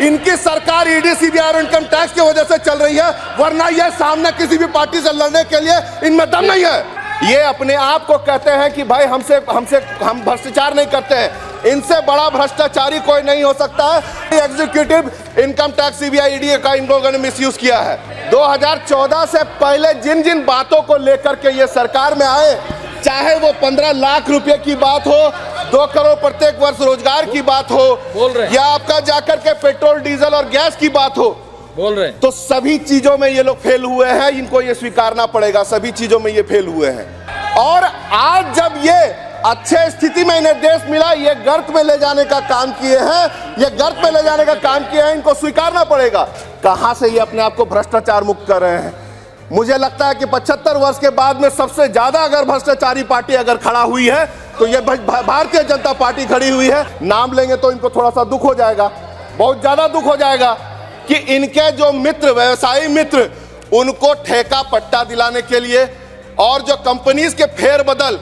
इनकी सरकार ED CBI और इनकम टैक्स की वजह से चल रही है, वरना ये सामने किसी भी पार्टी से लड़ने के लिए इनमें दम नहीं है। ये अपने आप को कहते हैं कि भाई हम भ्रष्टाचार नहीं करते हैं, इनसे बड़ा भ्रष्टाचारी कोई नहीं हो सकता है। Executive income tax CBI ED का इन लोगों ने मिसयूज किया है। 2014 से पहले जिन जिन बातों को लेकर के ये सरकार में आए, चाहे वो 15 लाख रुपए की बात हो, 2 करोड़ प्रत्येक वर्ष रोजगार की बात हो, या आपका जाकर के पेट्रोल डीजल और गैस की बात हो, बोल रहे हैं, तो सभी चीजों में ये लोग फेल हुए हैं। इनको ये स्वीकारना पड़ेगा, सभी चीजों में ये फेल हुए हैं। और आज जब ये अच्छे स्थिति में इन्हें देश मिला, ये गर्त में ले जाने का काम किए हैं, ये गर्त में ले जाने का काम किए हैं, इनको स्वीकारना पड़ेगा। कहां से ये अपने आप को भ्रष्टाचार मुक्त कर रहे हैं? मुझे लगता है कि 75 वर्ष के बाद में सबसे ज्यादा अगर भ्रष्टाचारी पार्टी अगर खड़ा हुई है तो ये भारतीय जनता पार्टी खड़ी हुई है। नाम लेंगे तो इनको थोड़ा सा दुख हो जाएगा, बहुत ज्यादा दुख हो जाएगा कि इनके जो मित्र, व्यवसायी मित्र, उनको ठेका पट्टा दिलाने के लिए और जो कंपनीज के फेरबदल,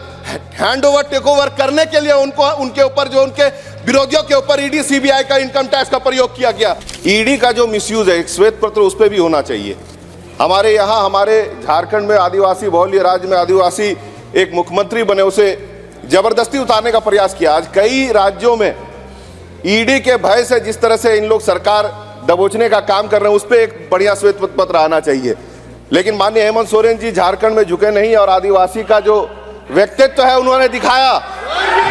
हैंड ओवर, टेक ओवर करने के लिए उनको, उनके ऊपर, जो उनके विरोधियों के ऊपर ईडी सीबीआई का इनकम टैक्स का प्रयोग किया गया। ईडी का जो मिसयूज है, एक श्वेत पत्र उस पर भी होना चाहिए। हमारे यहाँ, हमारे झारखंड में आदिवासी बहुल्य राज्य में आदिवासी एक मुख्यमंत्री बने, उसे जबरदस्ती उतारने का प्रयास किया। आज कई राज्यों में ईडी के भय से जिस तरह से इन लोग सरकार दबोचने का काम कर रहे हैं, उस पर एक बढ़िया श्वेत पत्र आना चाहिए। लेकिन माननीय हेमंत सोरेन जी झारखंड में झुके नहीं, और आदिवासी का जो व्यक्तित्व है उन्होंने दिखाया,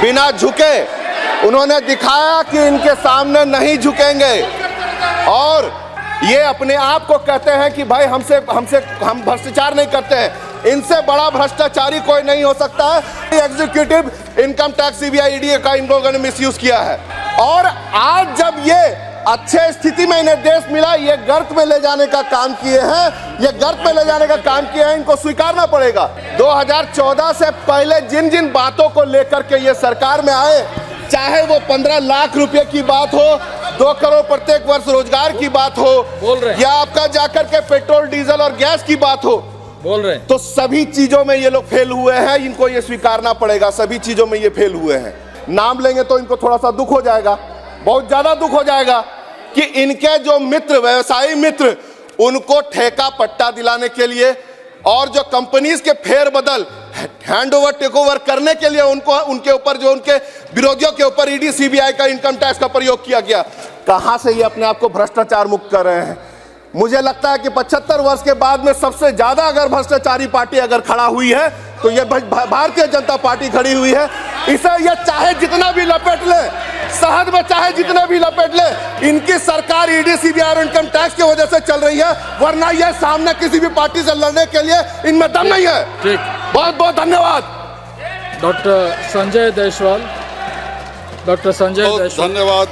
बिना झुके उन्होंने दिखाया कि इनके सामने नहीं झुकेंगे। और ये अपने आप को कहते हैं कि भाई हम भ्रष्टाचार नहीं करते हैं, इनसे बड़ा भ्रष्टाचारी कोई नहीं हो सकता है। Executive income tax CBI ED का इन लोगों ने मिसयूज किया है। और आज जब ये अच्छे स्थिति में इन्हें देश मिला, ये गर्त में ले जाने का काम किए हैं, ये गर्त में ले जाने का काम किए हैं, इनको स्वीकारना पड़ेगा। 2014 से पहले जिन जिन बातों को लेकर के ये सरकार में आए, चाहे वो 15 लाख रुपए की बात हो, 2 करोड़ प्रत्येक वर्ष रोजगार की बात हो, या आपका जाकर के पेट्रोल डीजल और गैस की बात हो, बोल रहे हैं, तो सभी चीजों में ये लोग फेल हुए हैं। इनको ये स्वीकारना पड़ेगा, सभी चीजों में ये फेल हुए हैं। नाम लेंगे तो इनको थोड़ा सा दुख हो जाएगा, बहुत ज्यादा दुख हो जाएगा कि इनके जो मित्र, व्यवसायी मित्र, उनको ठेका पट्टा दिलाने के लिए और जो कंपनीज के फेरबदल, हैंड ओवर, टेक ओवर करने के लिए उनको, उनके ऊपर, जो उनके विरोधियों के ऊपर ईडी सीबीआई का इनकम टैक्स का प्रयोग किया गया। कहां से ये अपने आप को भ्रष्टाचार मुक्त कर रहे हैं? मुझे लगता है कि 75 वर्ष के बाद में सबसे ज्यादा अगर भ्रष्टाचारी पार्टी अगर खड़ा हुई है तो ये भारतीय जनता पार्टी खड़ी हुई है। इसे ये चाहे जितना भी लपेट ले, शहद में चाहे जितना भी लपेट ले, इनकी सरकार ईडी सीबीआई और इनकम टैक्स की वजह से चल रही है, वरना ये सामने किसी भी पार्टी से लड़ने के लिए इनमें दम नहीं है। ठीक, बहुत बहुत धन्यवाद। डॉक्टर संजय जायसवाल, धन्यवाद।